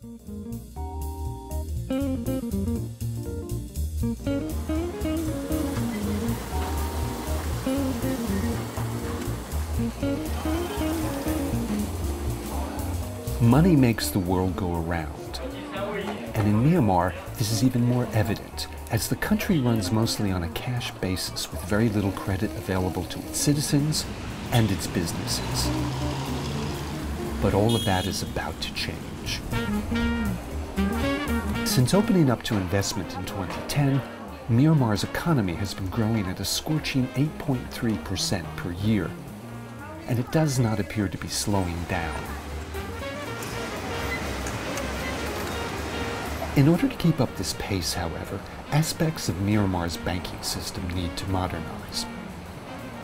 Money makes the world go around. And in Myanmar, this is even more evident, as the country runs mostly on a cash basis with very little credit available to its citizens and its businesses. But all of that is about to change. Since opening up to investment in 2010, Myanmar's economy has been growing at a scorching 8.3% per year, and it does not appear to be slowing down. In order to keep up this pace, however, aspects of Myanmar's banking system need to modernize.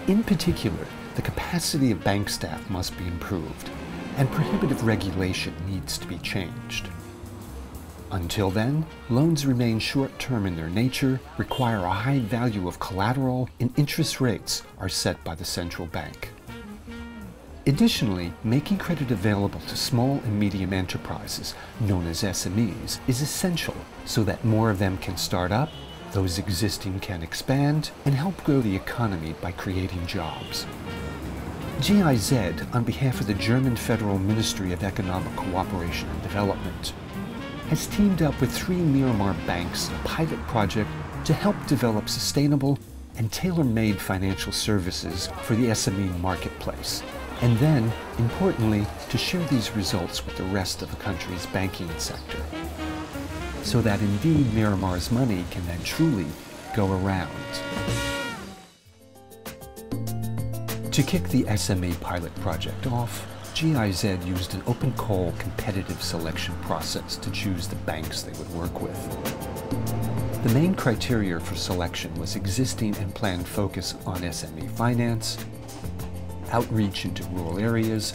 In particular, the capacity of bank staff must be improved, and prohibitive regulation needs to be changed. Until then, loans remain short-term in their nature, require a high value of collateral, and interest rates are set by the central bank. Additionally, making credit available to small and medium enterprises, known as SMEs, is essential so that more of them can start up, those existing can expand, and help grow the economy by creating jobs. GIZ, on behalf of the German Federal Ministry of Economic Cooperation and Development, has teamed up with 3 Myanmar banks in a pilot project to help develop sustainable and tailor-made financial services for the SME marketplace, and then, importantly, to share these results with the rest of the country's banking sector, so that indeed Myanmar's money can then truly go around. To kick the SME pilot project off, GIZ used an open call competitive selection process to choose the banks they would work with. The main criteria for selection was existing and planned focus on SME-Finance, outreach into rural areas,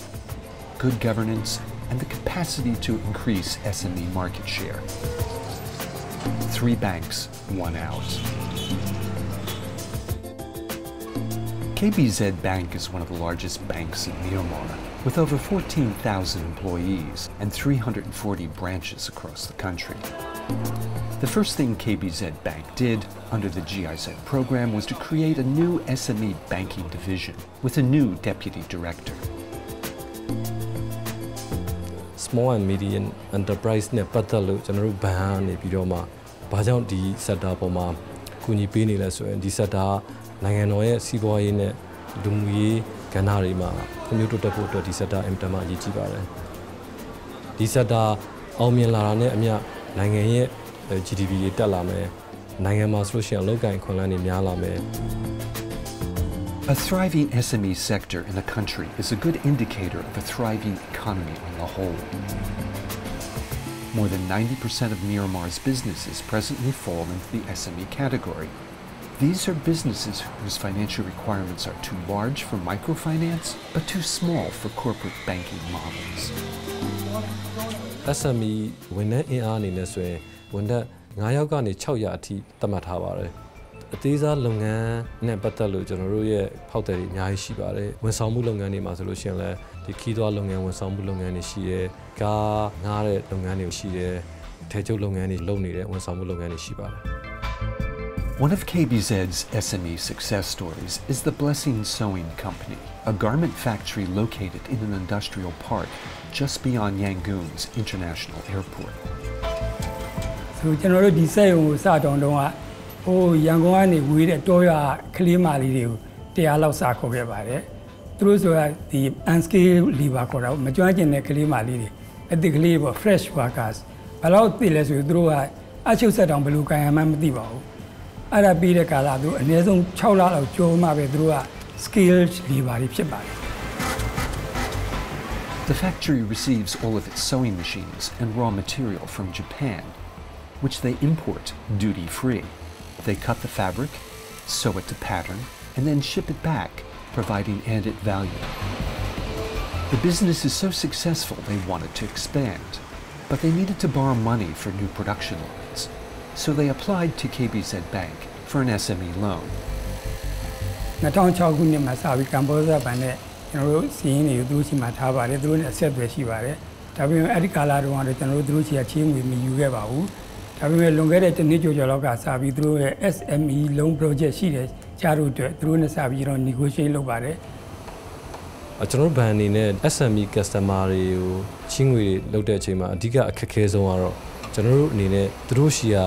good governance, and the capacity to increase SME market share. 3 banks won out. KBZ Bank is one of the largest banks in Myanmar, with over 14,000 employees and 340 branches across the country. The first thing KBZ Bank did under the GIZ program was to create a new SME banking division with a new deputy director. Small and medium enterprise ne patalu general ban ne bidoma bajaung di sector poma kuni pe ni la so yin di sector nangan no ye siboyi ne lumuyi kana ri ma phomyo tot phot twat di sector imtama ayi ji pare di sector aung myin la da ne amya nangan ye GDP တက်လာမယ်နိုင်ငံမှာဆိုလို့ရှိရင်အလုပ်ကိုင်ခွင့်လန်းတွေများလာမယ် A thriving SME sector in a country is a good indicator of a thriving economy on the whole. More than 90% of Myanmar's businesses presently fall into the SME category. These are businesses whose financial requirements are too large for microfinance, but too small for corporate banking models. SME ဝန်ထမ်းအင်အားအနေနဲ့ဆိုရင်ဝန်ထမ်း9ယောက်ကနေ600အထိသတ်မှတ်ထားပါတယ်အသေးစားလုပ်ငန်းနဲ့ပတ်သက်လို့ကျွန်တော်တို့ရဲ့ဖောက်တယ်တွေအများကြီးရှိပါတယ်ဝန်ဆောင်မှုလုပ်ငန်းတွေမှာဆိုလို့ရှိရင်လည်းဒီခီးသွွားလုပ်ငန်းဝန်ဆောင်မှုလုပ်ငန်းတွေရှိတယ်ကားငှားတဲ့လုပ်ငန်းတွေရှိတယ်ထဲကျုပ်လုပ်ငန်းတွေလုပ်နေတဲ့ဝန်ဆောင်မှုလုပ်ငန်းတွေရှိပါတယ် One of KBZ's SME success stories is the Blessing Sewing Company, a garment factory located in an industrial park just beyond Yangon's international airport. So, generally, the same was out on the Yangon, we the Toya Klimali, they allow Sako about it. Through the unskilled labor, majority in the Klimali, at the labor, fresh workers, allowed the less withdraw. I should set on Beluka and Mamdivo. Other be the Kaladu, and there's no Chola or Joma withdraw skilled labor. The factory receives all of its sewing machines and raw material from Japan, which they import duty-free. They cut the fabric, sew it to pattern, and then ship it back, providing added value. The business is so successful they wanted to expand, but they needed to borrow money for new production lines, so they applied to KBZ Bank for an SME loan. ဒါပေမဲ့အဲ့ဒီကာလတုန်းကတော့ကျွန်တော်တို့ချီကချင်းငွေမယူခဲ့ပါဘူးဒါပေမဲ့လွန်ခဲ့တဲ့တစ်နှစ်ကျော်လောက်ကစပြီးသူတို့ရဲ့ SME loan project ရှိတယ်ကြားတို့အတွက်သူတို့နဲ့စပြီးတော့ negotiate လုပ်ပါတယ်ကျွန်တော်ဘဏ်အနေနဲ့ SME customer တွေကိုချင်းငွေလုပ်တဲ့အချိန်မှာအဓိကအခက်အခဲဆုံးကတော့ကျွန်တော်တို့အနေနဲ့သူတို့ရှိရ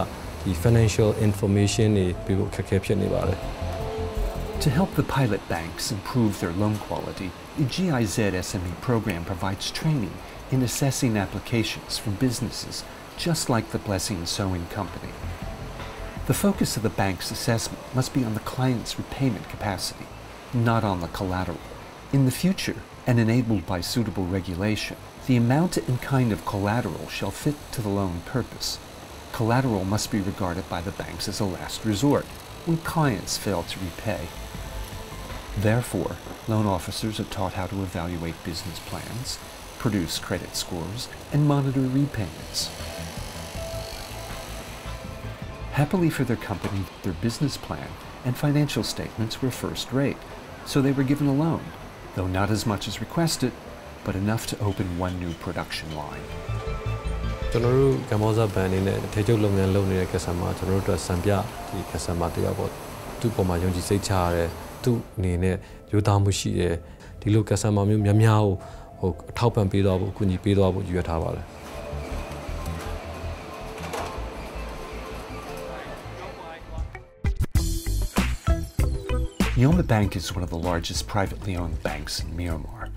ဒီ financial information တွေပေးဖို့အခက်အခဲဖြစ်နေပါတယ်To help the pilot banks improve their loan quality, the GIZ SME program provides training in assessing applications from businesses just like the Blessing and Sewing Company. The focus of the bank's assessment must be on the client's repayment capacity, not on the collateral. In the future, and enabled by suitable regulation, the amount and kind of collateral shall fit to the loan purpose. Collateral must be regarded by the banks as a last resort when clients fail to repay. Therefore, loan officers are taught how to evaluate business plans, produce credit scores, and monitor repayments. Happily for their company, their business plan and financial statements were first rate, so they were given a loan, though not as much as requested, but enough to open one new production line. ကျွန်တော်တို့ကမ္ဘောဇဘဏ်အနေနဲ့ထေချုပ်လုပ်ငန်းလုပ်နေတဲ့ customer ကျွန်တော်တို့အတွက်စံပြဒီ customer တယောက်ပေါ့သူ့ပေါ်မှာယုံကြည်စိတ်ချရတယ်သူ့အနေနဲ့ရိုးသားမှုရှိတယ်ဒီလို customer မျိုးများများကိုအထောက်ပံ့ပေးသွားဖို့အကူအညီပေးသွားဖို့ယူရထားပါတယ် Yoma Bank is one of the largest privately owned banks in Myanmar,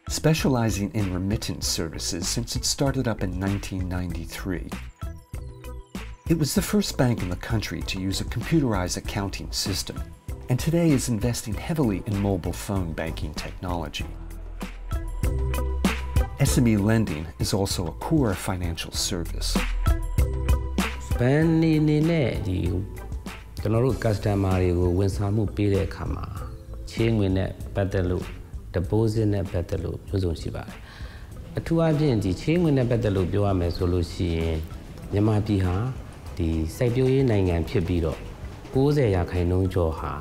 specializing in remittance services since it started up in 1993. It was the first bank in the country to use a computerized accounting system, and today is investing heavily in mobile phone banking technology. SME lending is also a core financial service. ကျွန်တော်တို့ customer တွေကိုဝန်ဆောင်မှုပေးတဲ့အခါမှာချင်းငွေနဲ့ပတ်သက်လို့ deposit နဲ့ပတ်သက်လို့မျိုးစုံရှိပါတယ်အထူးအဖြင့်ဒီချင်းငွေနဲ့ပတ်သက်လို့ပြောရမယ်ဆိုလို့ရှိရင်မြန်မာပြည်ဟာဒီစိုက်ပျိုးရေးနိုင်ငံဖြစ်ပြီးတော့90%ကျော်ဟာ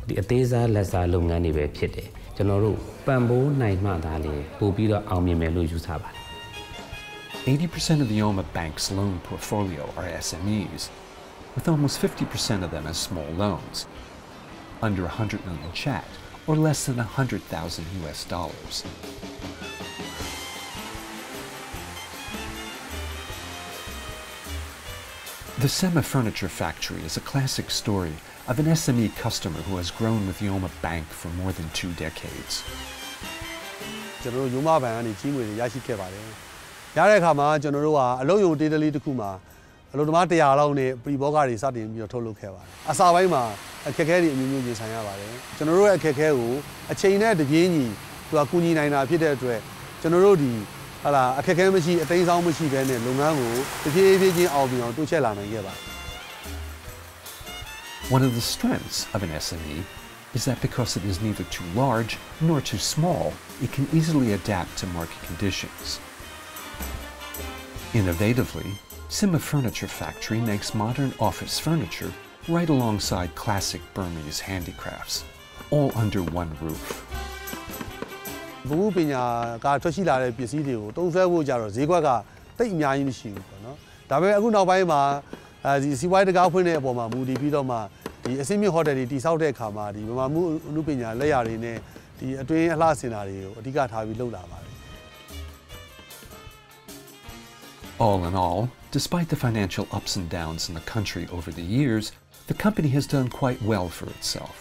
ဒီအသေးစားလက်စားလုပ်ငန်းတွေပဲဖြစ်တယ်ကျွန်တော်တို့ပံ့ပိုးနိုင်မှသာလေပို့ပြီးတော့အောင်မြင်မယ်လို့ယူဆပါတယ် 80% of the Yoma Bank's loan portfolio are SMEs, with almost 50% of them as small loans, under 100 million kyat, or less than $100,000. The SME-Furniture Factory is a classic story of an SME customer who has grown with Yoma Bank for more than 2 decades. ကျွန်တော်တို့ Yoma Bank ကနေကြီးငွေတွေရရှိခဲ့ပါတယ်။ရတဲ့အခါမှာကျွန်တော်တို့ကအလုံးယုံတေးတလေးတစ်ခုမှာအလုပ်သမား100လောက်နဲ့ပရိဘောဂတွေစတင်ပြီးတော့ထုတ်လုပ်ခဲ့ပါတယ်။အစပိုင်းမှာအခက်အခဲတွေအမျိုးမျိုးပြင်ဆင်ရပါတယ်။ကျွန်တော်တို့ရဲ့အခက်အခဲကိုအချိန်နဲ့တပြေးညီသူကကူညီနိုင်တာဖြစ်တဲ့အတွက်ကျွန်တော်တို့ဒီဟာအခက်အခဲမရှိအသိမ်းဆောင်မရှိဘဲနဲ့လုပ်ငန်းကိုတစ်ဖြည်းဖြည်းချင်းအောင်ပြီးအောင်တိုးချဲ့လာနိုင်ခဲ့ပါတယ်။ One of the strengths of an SME is that because it is neither too large nor too small, it can easily adapt to market conditions. Innovatively, SME-Furniture Factory makes modern office furniture right alongside classic Burmese handicrafts, all under one roof. ဘုံပညာကထွက်ရှိလာတဲ့ပစ္စည်းတွေကိုတုံးဆွဲဖို့ကြတော့ဈေးကွက်ကတိတ်အများကြီးမရှိဘူးပေါ့နော်။ဒါပေမဲ့အခုနောက်ပိုင်းမှာဒီစီးပွားရေးတကားဖွင့်တဲ့အပေါ်မှာမူတည်ပြီးတော့မှဒီအစင်းမြင့်ဟိုတယ်တွေတည်ဆောက်တဲ့အခါမှာဒီဗမာမှုအမှုပညာလက်ရာတွေနဲ့ဒီအတွင်းအလှဆင်တာတွေကိုအဓိကထားပြီးလုပ်လာပါတယ် All in all, despite the financial ups and downs in the country over the years, the company has done quite well for itself.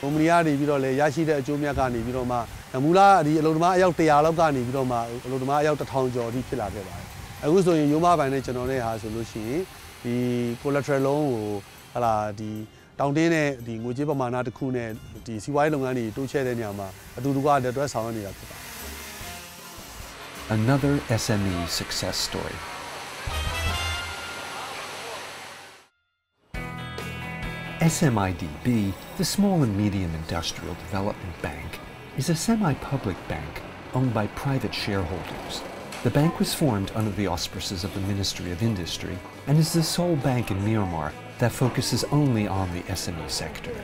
ကုမ္ပဏီကနေပြီးတော့လေရရှိတဲ့အကျိုးမြတ်ကနေပြီးတော့မှမူလဒီအလုပ်သမားအယောက်100လောက်ကနေပြီးတော့မှအလုပ်သမားအယောက်1000ကျော်အထိဖြစ်လာခဲ့ပါတယ်။အခုဆိုရင် Yoma Bank နဲ့ကျွန်တော်နဲ့ဟာဆိုလို့ရှိရင်ဒီ collateral loan ကိုဟလာဒီတောင်းတင်းတဲ့ဒီငွေကြေးပမာဏတစ်ခုနဲ့ဒီစီးပွားရေးလုပ်ငန်းတွေတိုးချဲ့တဲ့နေရာမှာအတူတူကလက်တွဲဆောင်ရွက်နေတာဖြစ်ပါတယ် Another SME success story. SMIDB, the Small and Medium Industrial Development Bank, is a semi-public bank owned by private shareholders. The bank was formed under the auspices of the Ministry of Industry and is the sole bank in Myanmar that focuses only on the SME sector.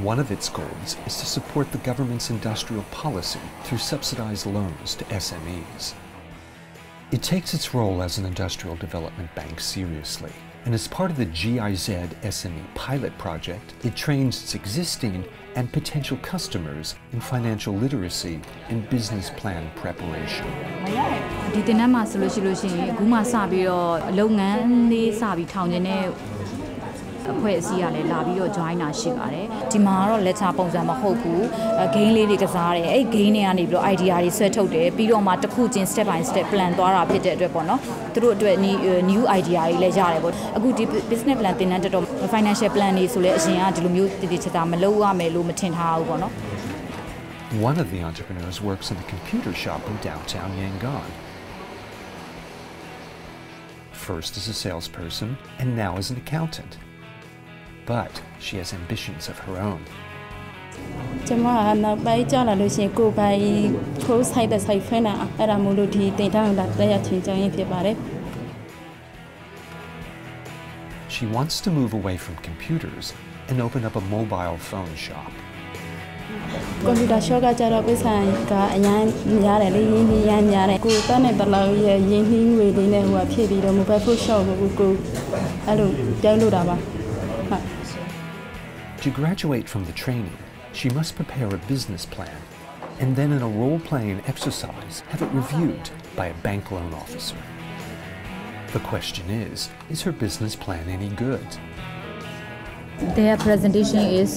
One of its goals is to support the government's industrial policy through subsidized loans to SMEs. It takes its role as an industrial development bank seriously, and as part of the GIZ SME pilot project, it trains its existing and potential customers in financial literacy and business plan preparation. ဒီတင်နန်းမှာဆိုလို့ရှိရင်အခုမှစပြီးတော့လုပ်ငန်းလေးစပြီးထောင်နေတဲ့ အဖွဲ့အစည်းကလည်းလာပြီးတော့ join တာရှိပါတယ်ဒီမှာကတော့ lecture ပုံစံမဟုတ်ဘူး game လေးတွေကစားတယ်အဲ့ game တွေကနေပြီးတော့ idea တွေဆွဲထုတ်တယ်ပြီးတော့မှတစ်ခုချင်း step by step plan သွားတာဖြစ်တဲ့အတွက်ပေါ့နော်သူတို့အတွက် new idea တွေလည်းရတယ်ပေါ့အခုဒီ business plan တင်တဲ့တက်တော့ financial plan တွေဆိုလဲအရင်ကဒီလိုမျိုးတည်တည်ချာချာမလုပ်ရမယ်လို့မထင်ထားဘူးပေါ့နော် One of the entrepreneurs works in a computer shop in downtown Yangon. First as a salesperson and now as an accountant. But she has ambitions of her own. She wants to move away from computers and open up a mobile phone shop. Computer shop ka charo pesan ka ayan nyare le yin yan nyare ko ta ne ta law ye yin hin ngwe de ne hwa phit bi do mobile phone shop ko alo pyai lo da ba. To graduate from the training, she must prepare a business plan and then in a role-playing exercise have it reviewed by a bank loan officer. The question is her business plan any good? Their presentation is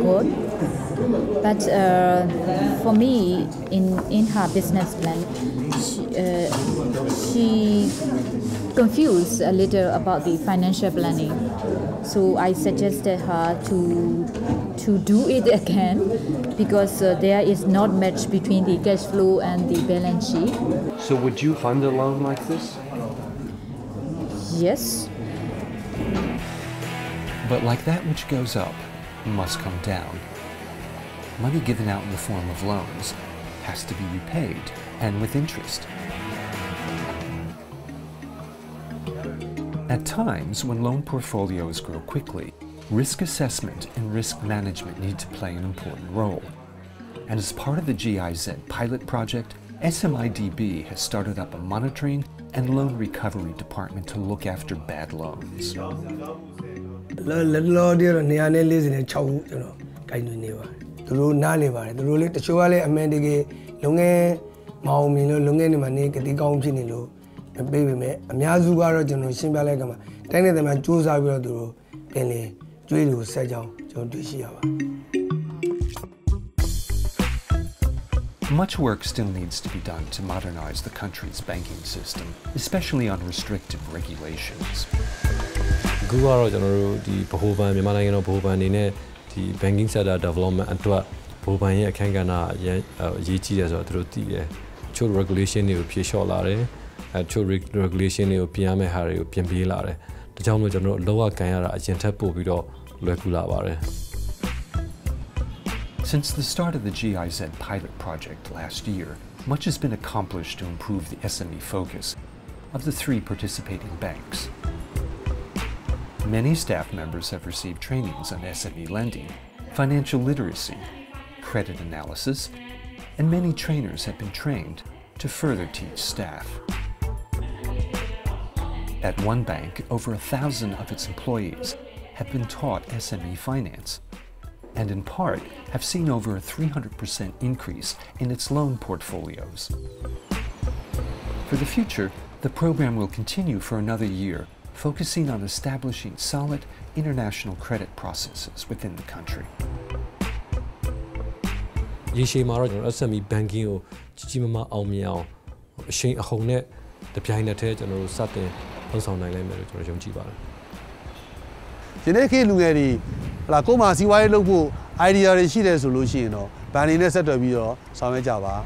good, but for me, in her business plan, she confused a little about the financial planning. So I suggested her to do it again because there is not much between the cash flow and the balance sheet. So would you fund a loan like this? Yes. But like that which goes up must come down. Money given out in the form of loans has to be repaid, and with interest. At times, when loan portfolios grow quickly, risk assessment and risk management need to play an important role. And as part of the GIZ pilot project, SMIDB has started up a monitoring and loan recovery department to look after bad loans. Much work still needs to be done to modernize the country's banking system, especially on restrictive regulations. အခုကတော့ကျွန်တော်တို့ဒီဗဟိုဘဏ်မြန်မာနိုင်ငံတော်ဗဟိုဘဏ်အနေနဲ့ဒီ banking sector development အတွက်ဗဟိုဘဏ်ရဲ့အခန်းကဏ္ဍအရေးကြီးတယ်ဆိုတော့သူတို့သိတယ်။ချို့ regulation တွေကိုဖြေလျှော့လာတယ်။ချို့ regulation တွေကိုပြင်ရမယ့်ဟာတွေကိုပြင်ပေးလာတယ်။ဒါကြောင့်မို့ကျွန်တော်တို့လောကကန်ရတာအရင်ထက်ပိုပြီးတော့လွယ်ကူလာပါတယ်။ Since the start of the GIZ pilot project last year, much has been accomplished to improve the SME focus of the 3 participating banks. Many staff members have received trainings on SME lending, financial literacy, credit analysis, and many trainers have been trained to further teach staff. At one bank, over 1,000 of its employees have been taught SME-Finance, and in part have seen over a 300% increase in its loan portfolios. For the future, the program will continue for another year, focusing on establishing solid international credit processes within the country. ရေရှည်မှာတော့ကျွန်တော် SME banking ကိုကြီးကြီးမားမားအောင်မြင်အောင်အရှိန်အဟုန်နဲ့တပြိုင်နက်တည်းကျွန်တော်တို့စတင်လှုပ်ဆောင်နိုင်လိမ့်မယ်လို့ကျွန်တော်ယုံကြည်ပါတယ်။ဒီနေ့ခေတ်လူငယ်တွေဟလာကိုယ်မှာစီးပွားရေးလုပ်ဖို့ idea တွေရှိတယ်ဆိုလို့ရှိရင်တော့ဘဏ်တွေနဲ့ဆက်သွယ်ပြီးတော့ဆောင်ရွက်ကြပါ။